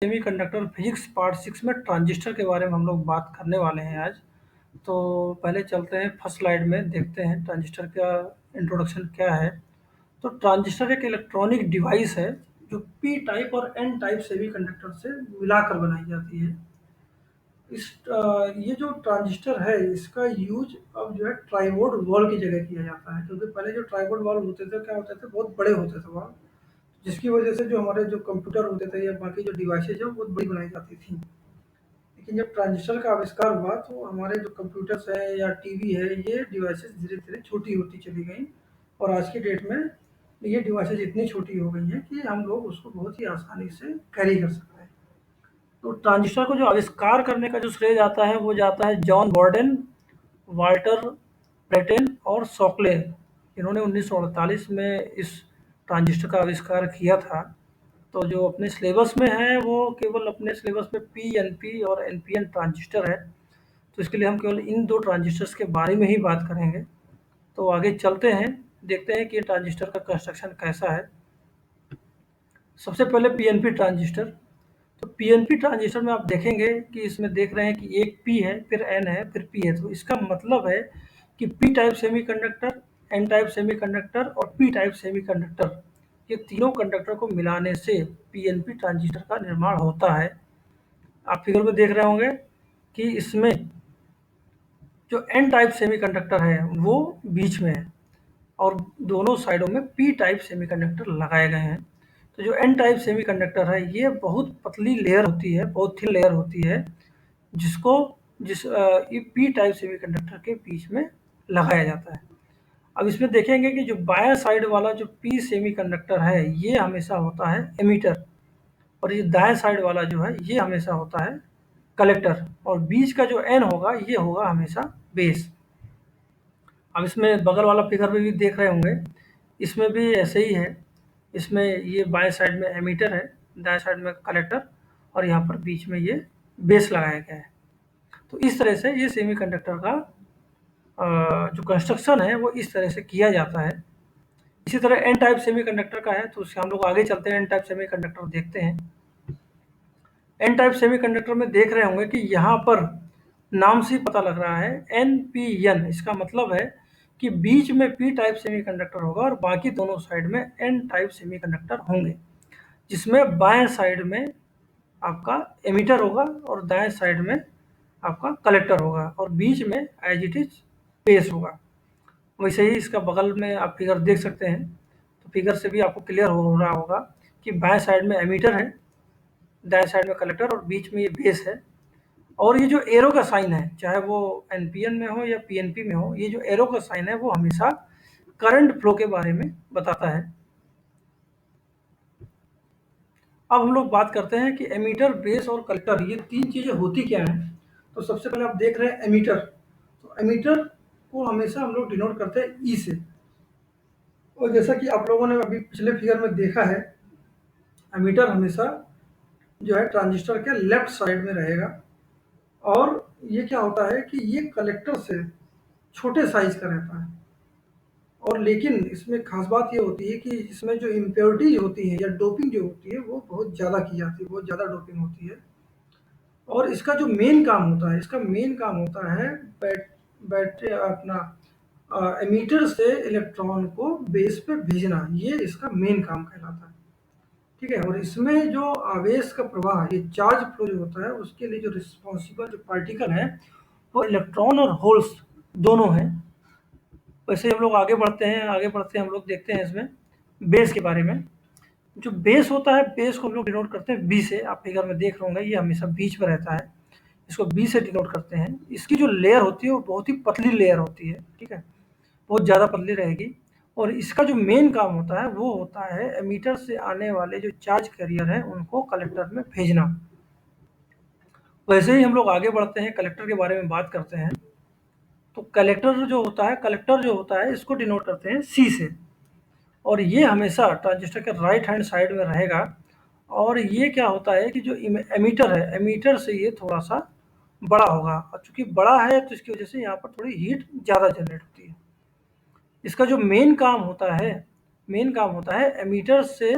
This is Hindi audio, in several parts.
सेमीकंडक्टर फिजिक्स पार्ट 6 में ट्रांजिस्टर के बारे में हम लोग बात करने वाले हैं आज। तो पहले चलते हैं फर्स्ट स्लाइड में, देखते हैं ट्रांजिस्टर का इंट्रोडक्शन क्या है। तो ट्रांजिस्टर एक इलेक्ट्रॉनिक डिवाइस है जो पी टाइप और एन टाइप सेमीकंडक्टर से मिलाकर बनाई जाती है। ये जो ट्रांजिस्टर है इसका यूज अब जो है ट्राइवोड वॉल की जगह किया जाता है, क्योंकि पहले जो ट्राइवोड वॉल होते थे क्या होते थे, बहुत बड़े होते थे वॉल, जिसकी वजह से जो हमारे जो कंप्यूटर होते थे या बाकी जो डिवाइसेज है वो बहुत बड़ी बनाई जाती थी। लेकिन जब ट्रांजिस्टर का आविष्कार हुआ तो हमारे जो कंप्यूटर्स है या टीवी है, ये डिवाइसेस धीरे धीरे छोटी होती चली गई और आज की डेट में ये डिवाइसेज इतनी छोटी हो गई हैं कि हम लोग उसको बहुत ही आसानी से कैरी कर सकते हैं। तो ट्रांजिस्टर को जो आविष्कार करने का जो श्रेय जाता है वो जाता है जॉन बॉर्डेन, वाल्टर ब्रेटेन और शॉकले। इन्होंने 1948 में इस ट्रांजिस्टर का आविष्कार किया था। तो जो अपने सिलेबस में है वो केवल अपने सिलेबस में पीएनपी और एनपीएन ट्रांजिस्टर है। तो इसके लिए हम केवल इन दो ट्रांजिस्टर्स के बारे में ही बात करेंगे। तो आगे चलते हैं, देखते हैं कि ट्रांजिस्टर का कंस्ट्रक्शन कैसा है। सबसे पहले पीएनपी ट्रांजिस्टर। तो पीएनपी ट्रांजिस्टर में आप देखेंगे कि इसमें देख रहे हैं कि एक पी है, फिर एन है, फिर पी है। तो इसका मतलब है कि P type semiconductor, N type semiconductor और पी टाइप सेमीकंडक्टर, ये तीनों कंडक्टर को मिलाने से पीएनपी ट्रांजिस्टर का निर्माण होता है। आप फिगर में देख रहे होंगे कि इसमें जो एन टाइप सेमीकंडक्टर है वो बीच में है और दोनों साइडों में पी टाइप सेमीकंडक्टर लगाए गए हैं। तो जो एन टाइप सेमीकंडक्टर है ये बहुत पतली लेयर होती है, बहुत थिन लेयर होती है, जिसको ये पी टाइप सेमीकंडक्टर के बीच में लगाया जाता है। अब इसमें देखेंगे कि जो बायां साइड वाला जो पी सेमीकंडक्टर है ये हमेशा होता है एमिटर, और ये दाएं साइड वाला जो है ये हमेशा होता है कलेक्टर, और बीच का जो एन होगा ये होगा हमेशा बेस। अब इसमें बगल वाला फिगर में भी देख रहे होंगे, इसमें भी ऐसे ही है। इसमें ये बाएं साइड में एमीटर है, दाएं साइड में कलेक्टर, और यहाँ पर बीच में ये बेस लगाया गया है। तो इस तरह से ये सेमीकंडक्टर का जो कंस्ट्रक्शन है वो इस तरह से किया जाता है। इसी तरह एन टाइप सेमीकंडक्टर का है, तो उससे हम लोग आगे चलते हैं, एन टाइप सेमीकंडक्टर देखते हैं। एन टाइप सेमीकंडक्टर में देख रहे होंगे कि यहाँ पर नाम से ही पता लग रहा है एन। इसका मतलब है कि बीच में पी टाइप सेमीकंडक्टर होगा और बाकी दोनों साइड में एन टाइप सेमीकंडक्टर होंगे, जिसमें बाएं साइड में आपका एमिटर होगा और दाएं साइड में आपका कलेक्टर होगा और बीच में एज इट इज बेस होगा। वैसे ही इसका बगल में आप फिगर देख सकते हैं, तो फिगर से भी आपको क्लियर हो रहा होगा कि बाएं साइड में एमिटर है, दाएं साइड में कलेक्टर और बीच में ये बेस है। और ये जो एरो का साइन है, चाहे वो एनपीएन में हो या पीएनपी में हो, ये जो एरो का साइन है वो हमेशा करंट फ्लो के बारे में बताता है। अब हम लोग बात करते हैं कि एमीटर, बेस और कलेक्टर ये तीन चीजें होती क्या हैं। तो सबसे पहले आप देख रहे हैं एमीटर। तो एमीटर को हमेशा हम लोग डिनोट करते हैं ई से, और जैसा कि आप लोगों ने अभी पिछले फिगर में देखा है, एमीटर हमेशा जो है ट्रांजिस्टर के लेफ्ट साइड में रहेगा, और ये क्या होता है कि ये कलेक्टर से छोटे साइज का रहता है। और लेकिन इसमें खास बात ये होती है कि इसमें जो इम्प्योरिटीज होती है या डोपिंग जो होती है वो बहुत ज़्यादा की जाती है, बहुत ज़्यादा डोपिंग होती है। और इसका जो मेन काम होता है, इसका मेन काम होता है बैटरी अपना एमीटर से इलेक्ट्रॉन को बेस पे भेजना, ये इसका मेन काम कहलाता है। ठीक है, और इसमें जो आवेश का प्रवाह, ये चार्ज फ्लो जो होता है, उसके लिए जो रिस्पॉन्सिबल जो पार्टिकल है वो इलेक्ट्रॉन और होल्स दोनों हैं। वैसे हम लोग आगे बढ़ते हैं, हम लोग देखते हैं इसमें बेस के बारे में। जो बेस होता है, बेस को हम लोग डिनोट करते हैं बी से। आप फिगर में देख रहे होंगे ये हमेशा बीच में रहता है, इसको बी से डिनोट करते हैं। इसकी जो लेयर होती है वो बहुत ही पतली लेयर होती है, ठीक है, बहुत ज़्यादा पतली रहेगी। और इसका जो मेन काम होता है वो होता है एमीटर से आने वाले जो चार्ज कैरियर हैं उनको कलेक्टर में भेजना। वैसे ही हम लोग आगे बढ़ते हैं, कलेक्टर के बारे में बात करते हैं। तो कलेक्टर जो होता है इसको डिनोट करते हैं सी से, और ये हमेशा ट्रांजिस्टर के राइट हैंड साइड में रहेगा। और ये क्या होता है कि जो एमीटर है, एमीटर से ये थोड़ा सा बड़ा होगा, और चूंकि बड़ा है तो इसकी वजह से यहाँ पर थोड़ी हीट ज़्यादा जनरेट होती है। इसका जो मेन काम होता है मेन काम होता है एमिटर से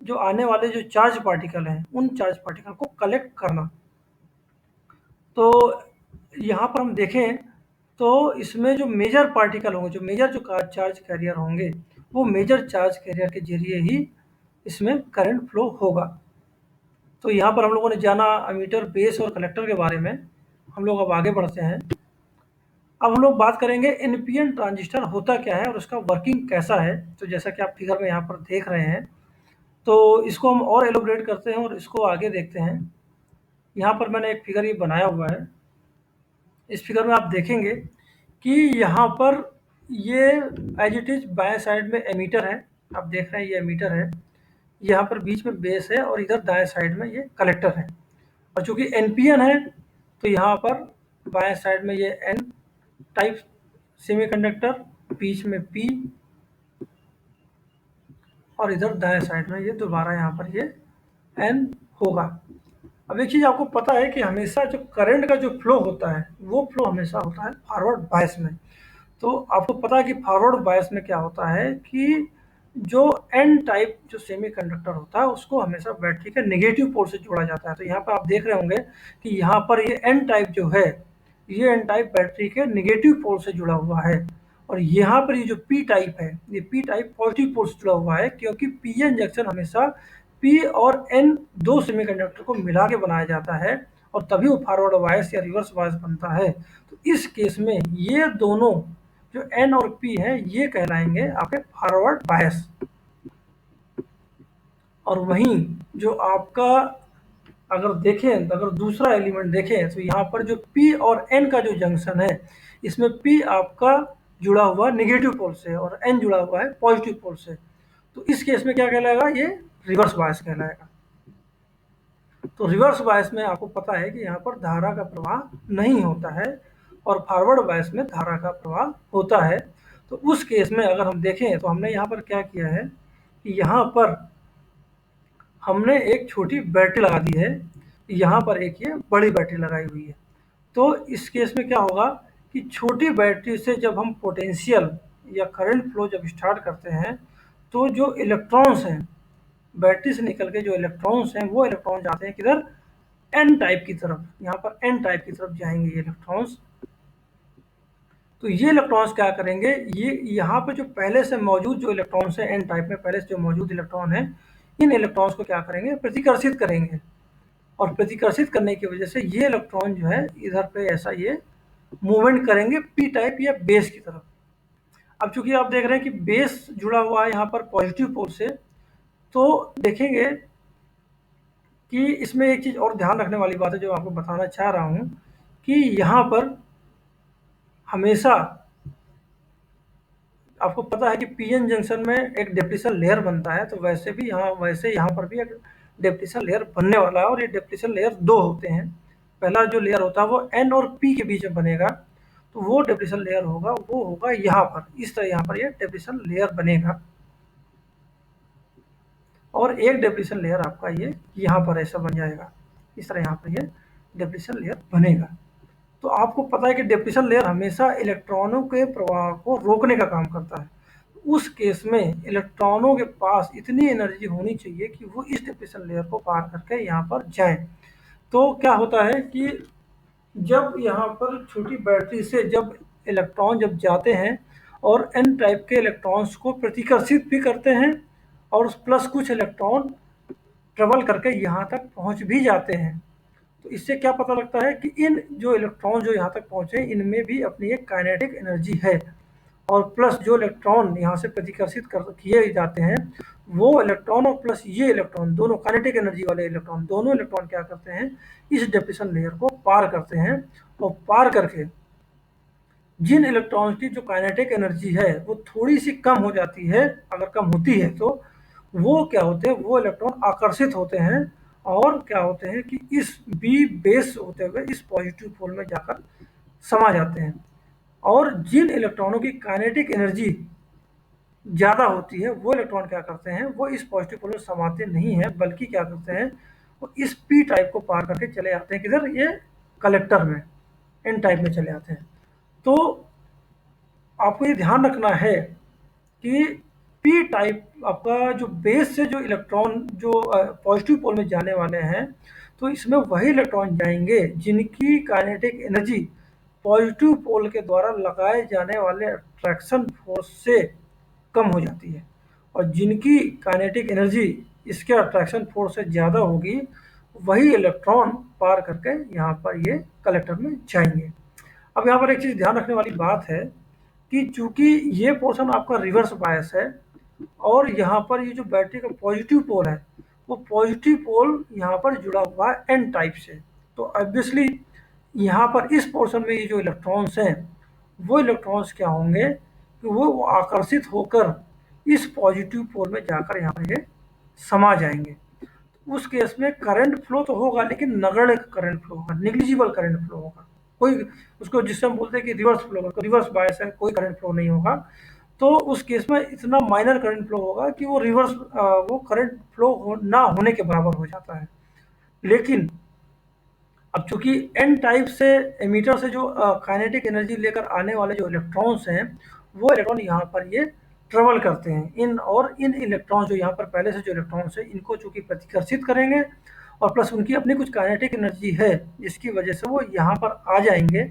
जो आने वाले जो चार्ज पार्टिकल हैं, उन चार्ज पार्टिकल को कलेक्ट करना। तो यहाँ पर हम देखें तो इसमें जो मेजर पार्टिकल होंगे, जो मेजर जो चार्ज कैरियर होंगे, वो मेजर चार्ज कैरियर के ज़रिए ही इसमें करंट फ्लो होगा। तो यहाँ पर हम लोगों ने जाना एमीटर, बेस और कलेक्टर के बारे में। हम लोग अब आगे बढ़ते हैं। अब हम लोग बात करेंगे एनपीएन ट्रांजिस्टर होता क्या है और उसका वर्किंग कैसा है। तो जैसा कि आप फिगर में यहाँ पर देख रहे हैं, तो इसको हम और एलोबरेट करते हैं और इसको आगे देखते हैं। यहाँ पर मैंने एक फिगर ये बनाया हुआ है। इस फिगर में आप देखेंगे कि यहाँ पर ये एज इट इज बाएं साइड में एमीटर है। आप देख रहे हैं ये एमीटर है, यहाँ पर बीच में बेस है और इधर दाएं साइड में ये कलेक्टर है। और चूंकि एनपीएन है तो यहाँ पर बाएं साइड में ये एन टाइप सेमीकंडक्टर, बीच में पी और इधर दाएं साइड में ये दोबारा यहाँ पर ये एन होगा। अब एक चीज़ आपको पता है कि हमेशा जो करंट का जो फ्लो होता है वो फ्लो हमेशा होता है फॉरवर्ड बायस में। तो आपको पता है कि फॉरवर्ड बायस में क्या होता है कि जो एन टाइप जो सेमीकंडक्टर होता है उसको हमेशा बैटरी के नेगेटिव पोल से जोड़ा जाता है। तो यहाँ पर आप देख रहे होंगे कि यहाँ पर ये एन टाइप जो है, ये एन टाइप बैटरी के नेगेटिव पोल से जुड़ा हुआ है। और यहाँ पर ये जो पी टाइप है, ये पी टाइप पॉजिटिव पोल से जुड़ा हुआ है, क्योंकि पी एन जंक्शन हमेशा पी और एन दो सेमीकंडक्टर को मिला के बनाया जाता है और तभी वो फॉरवर्ड बायस या रिवर्स बायस बनता है। तो इस केस में ये दोनों जो एन और पी हैं ये कहलाएंगे आपके फॉरवर्ड बायस। और वहीं जो आपका अगर देखें, अगर दूसरा एलिमेंट देखें तो यहाँ पर जो पी और एन का जो जंक्शन है, इसमें पी आपका जुड़ा हुआ नेगेटिव पोल से और एन जुड़ा हुआ है पॉजिटिव पोल से। तो इस केस में क्या कहलाएगा, ये रिवर्स बायस कहलाएगा। तो रिवर्स बायस में आपको पता है कि यहाँ पर धारा का प्रवाह नहीं होता है और फॉरवर्ड बायस में धारा का प्रवाह होता है। तो उस केस में अगर हम देखें तो हमने यहाँ पर क्या किया है कि यहाँ पर हमने एक छोटी बैटरी लगा दी है, यहाँ पर एक ये बड़ी बैटरी लगाई हुई है। तो इस केस में क्या होगा कि छोटी बैटरी से जब हम पोटेंशियल या करंट फ्लो जब स्टार्ट करते हैं तो जो इलेक्ट्रॉन्स हैं, बैटरी से निकल के जो इलेक्ट्रॉन्स हैं वो इलेक्ट्रॉन जाते हैं किधर, एन टाइप की तरफ। यहाँ पर एन टाइप की तरफ जाएंगे ये इलेक्ट्रॉन्स। तो ये इलेक्ट्रॉन्स क्या करेंगे, ये यहाँ पे जो पहले से मौजूद जो इलेक्ट्रॉन्स हैं एन टाइप में, पहले से जो मौजूद इलेक्ट्रॉन है, इन इलेक्ट्रॉन्स को क्या करेंगे, प्रतिकर्षित करेंगे। और प्रतिकर्षित करने की वजह से ये इलेक्ट्रॉन जो है इधर पे ऐसा ये मूवमेंट करेंगे पी टाइप या बेस की तरफ। अब चूंकि आप देख रहे हैं कि बेस जुड़ा हुआ है यहाँ पर पॉजिटिव पोल से, तो देखेंगे कि इसमें एक चीज़ और ध्यान रखने वाली बात है जो आपको बताना चाह रहा हूँ कि यहाँ पर हमेशा आपको पता है कि पीएन जंक्शन में एक डिप्लीशन लेयर बनता है, तो वैसे यहाँ पर भी एक डिप्लीशन लेयर बनने वाला है और ये डिप्लीशन लेयर दो होते हैं। पहला जो लेयर होता है वो एन और पी के बीच में बनेगा, तो वो डिप्लीशन लेयर होगा वो होगा यहाँ पर, इस तरह यहाँ पर ये डिप्लीशन लेयर बनेगा। और एक डिप्लीशन लेयर आपका ये यहाँ पर ऐसा बन जाएगा, इस तरह यहाँ पर ये डिप्लीशन लेयर बनेगा। तो आपको पता है कि डिप्लीशन लेयर हमेशा इलेक्ट्रॉनों के प्रवाह को रोकने का काम करता है। उस केस में इलेक्ट्रॉनों के पास इतनी एनर्जी होनी चाहिए कि वो इस डिप्लीशन लेयर को पार करके यहाँ पर जाएं। तो क्या होता है कि जब यहाँ पर छोटी बैटरी से जब इलेक्ट्रॉन जब जाते हैं और एन टाइप के इलेक्ट्रॉन्स को प्रतिकर्षित भी करते हैं और प्लस कुछ इलेक्ट्रॉन ट्रेवल करके यहाँ तक पहुँच भी जाते हैं। तो इससे क्या पता लगता है कि इन जो इलेक्ट्रॉन जो यहाँ तक पहुँचे इनमें भी अपनी एक काइनेटिक एनर्जी है। और प्लस जो इलेक्ट्रॉन यहाँ से प्रतिकर्षित कर किए जाते हैं वो इलेक्ट्रॉन और प्लस ये इलेक्ट्रॉन दोनों काइनेटिक एनर्जी वाले इलेक्ट्रॉन, दोनों इलेक्ट्रॉन क्या करते हैं, इस डिप्लीशन लेयर को पार करते हैं। और पार करके जिन इलेक्ट्रॉन्स की जो काइनेटिक एनर्जी है वो थोड़ी सी कम हो जाती है, अगर कम होती है तो वो क्या होते हैं, वो इलेक्ट्रॉन आकर्षित होते हैं और क्या होते हैं कि इस बी बेस होते हुए इस पॉजिटिव पोल में जाकर समा जाते हैं। और जिन इलेक्ट्रॉनों की काइनेटिक एनर्जी ज़्यादा होती है वो इलेक्ट्रॉन क्या करते हैं, वो इस पॉजिटिव पोल में समाते नहीं हैं, बल्कि क्या करते हैं, वो इस पी टाइप को पार करके चले आते हैं किधर, ये कलेक्टर में, एन टाइप में चले आते हैं। तो आपको ये ध्यान रखना है कि पी टाइप आपका जो बेस से जो इलेक्ट्रॉन जो पॉजिटिव पोल में जाने वाले हैं, तो इसमें वही इलेक्ट्रॉन जाएंगे जिनकी काइनेटिक एनर्जी पॉजिटिव पोल के द्वारा लगाए जाने वाले अट्रैक्शन फोर्स से कम हो जाती है, और जिनकी काइनेटिक एनर्जी इसके अट्रैक्शन फोर्स से ज़्यादा होगी वही इलेक्ट्रॉन पार करके यहाँ पर ये कलेक्टर में जाएंगे। अब यहाँ पर एक चीज़ ध्यान रखने वाली बात है कि चूंकि ये पोर्शन आपका रिवर्स बायस है और यहाँ पर ये जो बैटरी का पॉजिटिव पोल है वो पॉजिटिव पोल यहाँ पर जुड़ा हुआ है एन टाइप से, तो ऑब्वियसली यहाँ पर इस पोर्शन में ये जो इलेक्ट्रॉन्स हैं वो इलेक्ट्रॉन्स क्या होंगे कि वो आकर्षित होकर इस पॉजिटिव पोल में जाकर यहाँ पर ये समा जाएंगे। उस केस में करंट फ्लो तो होगा लेकिन नगण्य करंट फ्लो होगा, निग्लिजिबल करंट फ्लो होगा, कोई उसको जिससे हम बोलते हैं कि रिवर्स फ्लो होगा, रिवर्स बायस है, कोई करंट फ्लो नहीं होगा। तो उस केस में इतना माइनर करंट फ्लो होगा कि वो रिवर्स वो करंट फ्लो ना होने के बराबर हो जाता है। लेकिन अब चूंकि एन टाइप से एमीटर से जो काइनेटिक एनर्जी लेकर आने वाले जो इलेक्ट्रॉन्स हैं वो इलेक्ट्रॉन यहाँ पर ये ट्रेवल करते हैं इन इलेक्ट्रॉन्स जो यहाँ पर पहले से जो इलेक्ट्रॉन्स हैं इनको चूंकि प्रतिकर्षित करेंगे और प्लस उनकी अपनी कुछ काइनेटिक एनर्जी है जिसकी वजह से वो यहाँ पर आ जाएंगे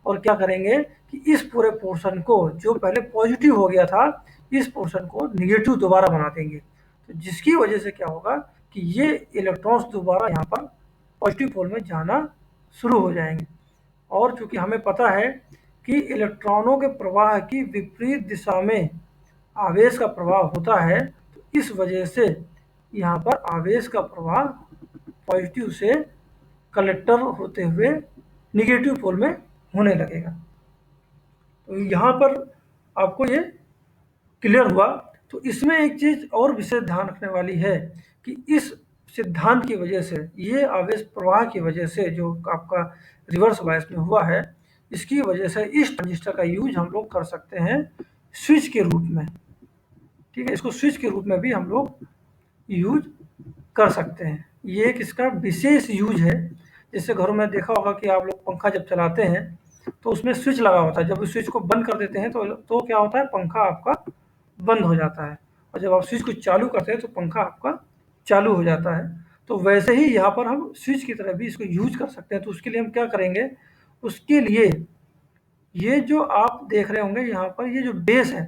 और क्या करेंगे कि इस पूरे पोर्शन को जो पहले पॉजिटिव हो गया था इस पोर्शन को निगेटिव दोबारा बना देंगे, तो जिसकी वजह से क्या होगा कि ये इलेक्ट्रॉन्स दोबारा यहाँ पर पॉजिटिव पोल में जाना शुरू हो जाएंगे। और चूंकि हमें पता है कि इलेक्ट्रॉनों के प्रवाह की विपरीत दिशा में आवेश का प्रवाह होता है, तो इस वजह से यहाँ पर आवेश का प्रवाह पॉजिटिव से कलेक्टर होते हुए निगेटिव पोल में होने लगेगा। तो यहाँ पर आपको ये क्लियर हुआ। तो इसमें एक चीज़ और विशेष ध्यान रखने वाली है कि इस सिद्धांत की वजह से ये आवेश प्रवाह की वजह से जो आपका रिवर्स बायस में हुआ है इसकी वजह से इस ट्रांजिस्टर का यूज हम लोग कर सकते हैं स्विच के रूप में। ठीक है, इसको स्विच के रूप में भी हम लोग यूज कर सकते हैं। ये एक इसका विशेष यूज है। जैसे घरों में देखा होगा कि आप लोग पंखा जब चलाते हैं तो उसमें स्विच लगा होता है, जब उस स्विच को बंद कर देते हैं तो क्या होता है पंखा आपका बंद हो जाता है, और जब आप स्विच को चालू करते हैं तो पंखा आपका चालू हो जाता है। तो वैसे ही यहाँ पर हम स्विच की तरह भी इसको यूज कर सकते हैं। तो उसके लिए हम क्या करेंगे, उसके लिए ये जो आप देख रहे होंगे यहाँ पर ये जो बेस है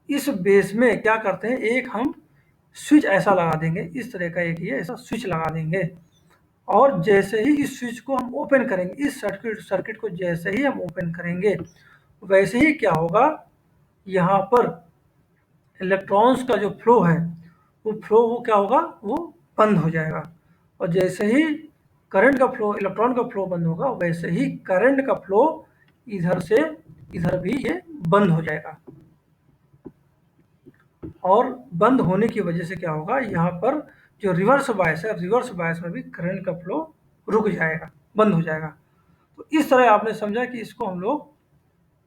इस बेस में क्या करते हैं एक हम स्विच ऐसा लगा देंगे, इस तरह का एक ये ऐसा स्विच लगा देंगे, और जैसे ही इस स्विच को हम ओपन करेंगे, इस सर्किट को जैसे ही हम ओपन करेंगे वैसे ही क्या होगा यहाँ पर इलेक्ट्रॉन्स का जो फ्लो है वो क्या होगा वो बंद हो जाएगा, और जैसे ही करंट का फ्लो इलेक्ट्रॉन का फ्लो बंद होगा वैसे ही करंट का फ्लो इधर से इधर भी ये बंद हो जाएगा। और बंद होने की वजह से क्या होगा यहाँ पर जो रिवर्स बायस है रिवर्स बायस में भी करंट का फ्लो रुक जाएगा, बंद हो जाएगा। तो इस तरह आपने समझा कि इसको हम लोग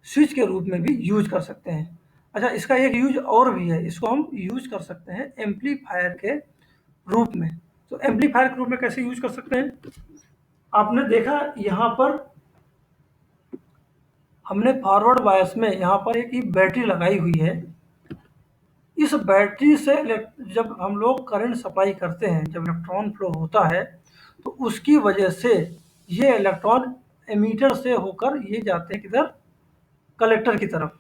स्विच के रूप में भी यूज कर सकते हैं। अच्छा, इसका एक यूज और भी है, इसको हम यूज कर सकते हैं एम्पलीफायर के रूप में। तो एम्पलीफायर के रूप में कैसे यूज कर सकते हैं, आपने देखा यहाँ पर हमने फॉरवर्ड बायस में यहाँ पर एक बैटरी लगाई हुई है। इस बैटरी से जब हम लोग करंट सप्लाई करते हैं, जब इलेक्ट्रॉन फ्लो होता है तो उसकी वजह से ये इलेक्ट्रॉन एमीटर से होकर ये जाते हैं किधर कलेक्टर की तरफ,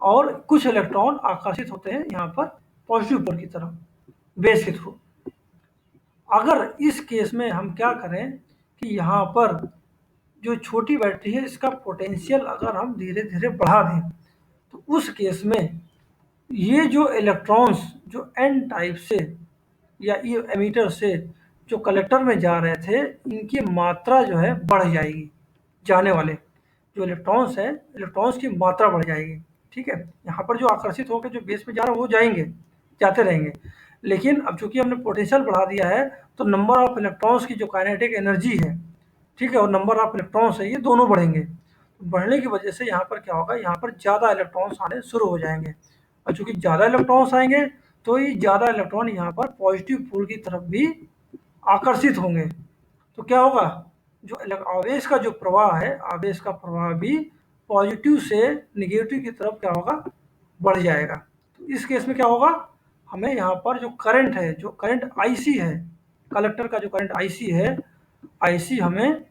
और कुछ इलेक्ट्रॉन आकर्षित होते हैं यहाँ पर पॉजिटिव पोल की तरफ बेस के थ्रू। अगर इस केस में हम क्या करें कि यहाँ पर जो छोटी बैटरी है इसका पोटेंशियल अगर हम धीरे धीरे बढ़ा दें तो उस केस में ये जो इलेक्ट्रॉन्स जो एन टाइप से या ये एमीटर से जो कलेक्टर में जा रहे थे इनकी मात्रा जो है बढ़ जाएगी, जाने वाले जो इलेक्ट्रॉन्स हैं इलेक्ट्रॉन्स की मात्रा बढ़ जाएगी। ठीक है, यहाँ पर जो आकर्षित होकर जो बेस में जा रहे हैं वो जाएंगे, जाते रहेंगे, लेकिन अब चूंकि हमने पोटेंशियल बढ़ा दिया है तो नंबर ऑफ इलेक्ट्रॉन्स की जो काइनेटिक एनर्जी है, ठीक है, और नंबर ऑफ इलेक्ट्रॉन्स है ये दोनों बढ़ेंगे। बढ़ने की वजह से यहाँ पर क्या होगा, यहाँ पर ज़्यादा इलेक्ट्रॉन्स आने शुरू हो जाएंगे, और चूंकि ज़्यादा इलेक्ट्रॉन्स आएंगे तो ये ज़्यादा इलेक्ट्रॉन यहाँ पर पॉजिटिव पोल की तरफ भी आकर्षित होंगे। तो क्या होगा, जो आवेश का जो प्रवाह है आवेश का प्रवाह भी पॉजिटिव से निगेटिव की तरफ क्या होगा बढ़ जाएगा। तो इस केस में क्या होगा, हमें यहाँ पर जो करंट है, जो करंट आईसी है, कलेक्टर का जो करंट आईसी है, आईसी हमें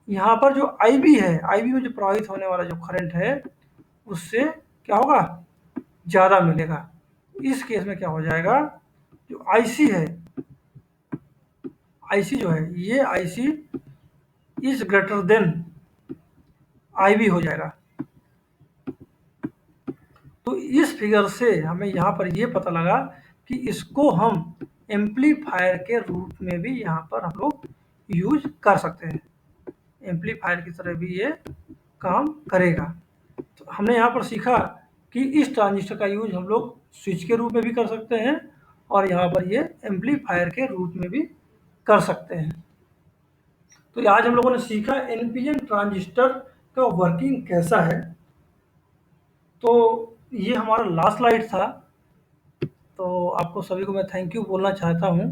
यहाँ पर जो आईबी है, आईबी में जो प्रवाहित होने वाला जो करंट है उससे क्या होगा, ज़्यादा मिलेगा। इस केस में क्या हो जाएगा, जो आईसी है, आईसी जो है, ये IC is greater than IB हो जाएगा। तो इस फिगर से हमें यहाँ पर ये पता लगा कि इसको हम एम्पलीफायर के रूप में भी यहाँ पर हम लोग यूज कर सकते हैं, एम्पलीफायर की तरह भी ये काम करेगा। तो हमने यहाँ पर सीखा कि इस ट्रांजिस्टर का यूज हम लोग स्विच के रूप में भी कर सकते हैं और यहाँ पर ये एम्पलीफायर के रूप में भी कर सकते हैं। तो आज हम लोगों ने सीखा एनपीएन ट्रांजिस्टर का वर्किंग कैसा है। तो ये हमारा लास्ट स्लाइड था। तो आपको सभी को मैं थैंक यू बोलना चाहता हूँ।